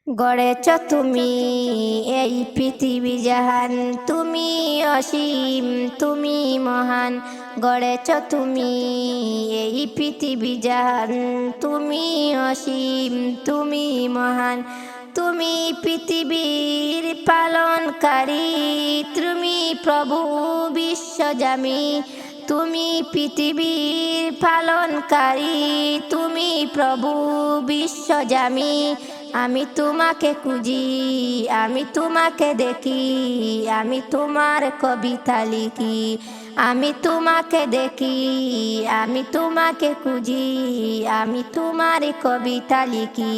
গড়েছ তুমি এই পৃথিবী জাহান, তুমি অসীম, তুমি মহান। গড়েছ তুমি এই পৃথিবী জাহান, তুমি অসীম, তুমি মহান। তুমি পৃথিবীর পালনকারী, তুমি প্রভু বিশ্বজামী। তুমি পৃথিবীর পালনকারী, তুমি প্রভু বিশ্বজামী। আমি তোমাকে খুঁজি, আমি তোমাকে দেখি, আমি তোমার কবিতা লিখি। আমি তোমাকে দেখি, আমি তোমাকে খুঁজি, আমি তোমার কবিতা লিখি।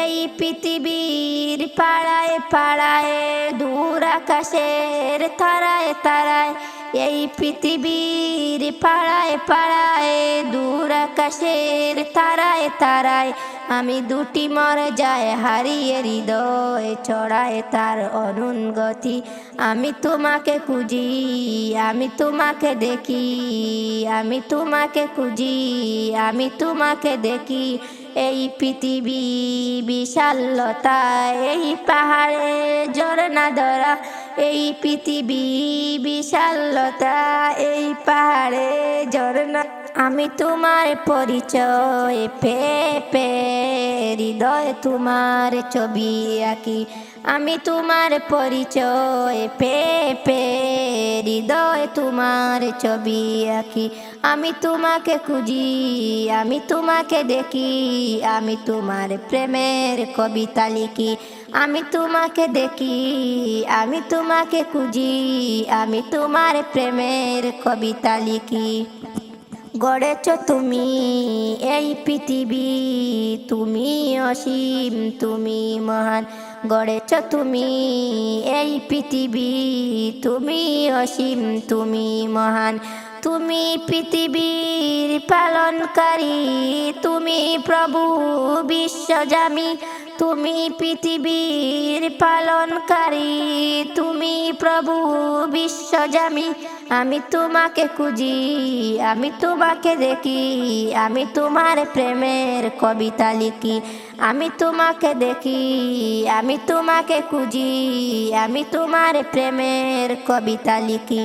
এই পৃথিবীর পাড়ায় পাড়ায়, দূর আকাশের তারায় তারায়। এই পৃথিবীর পাড়ায় পাড়ায়, দূর আকাশের তারায় তারায়। আমি দুটি মরজায় হারিয়ে হৃদয় ছড়ায় তার অনুগতি। আমি তোমাকে খুঁজি, আমি তোমাকে দেখি, আমি তোমাকে খুঁজি, আমি তোমাকে দেখি। এই পৃথিবী বিশালতা, এই পাহাড়ে ঝরনা ধরা। এই পৃথিবী বিশালতা, এই পাহাড়ে ঝরনা। আমি তোমার পরিচয় পে হৃদয় তোমার ছবি আঁকি। আমি তোমার পরিচয় পে হৃদয় তোমার ছবি আঁকি। আমি তোমাকে খুঁজি, আমি তোমাকে দেখি, আমি তোমার প্রেমের কবিতা লিখি। আমি তোমাকে দেখি, আমি তোমাকে খুঁজি, আমি তোমার প্রেমের কবিতা লিখি। গড়েছ তুমি এই পৃথিবী, তুমি অসীম, তুমি মহান। গড়েছ তুমি এই পৃথিবী, তুমি অসীম, তুমি মহান। তুমি পৃথিবীর পালনকারী, তুমি প্রভু বিশ্বজামী। তুমি পৃথিবীর পালনকারী, তুমি প্রভু বিশ্বজামী। আমি তোমাকে খুঁজি, আমি তোমাকে দেখি, আমি তোমার প্রেমের কবিতা লিখি। আমি তোমাকে দেখি, আমি তোমাকে খুঁজি, আমি তোমার প্রেমের কবিতা লিখি।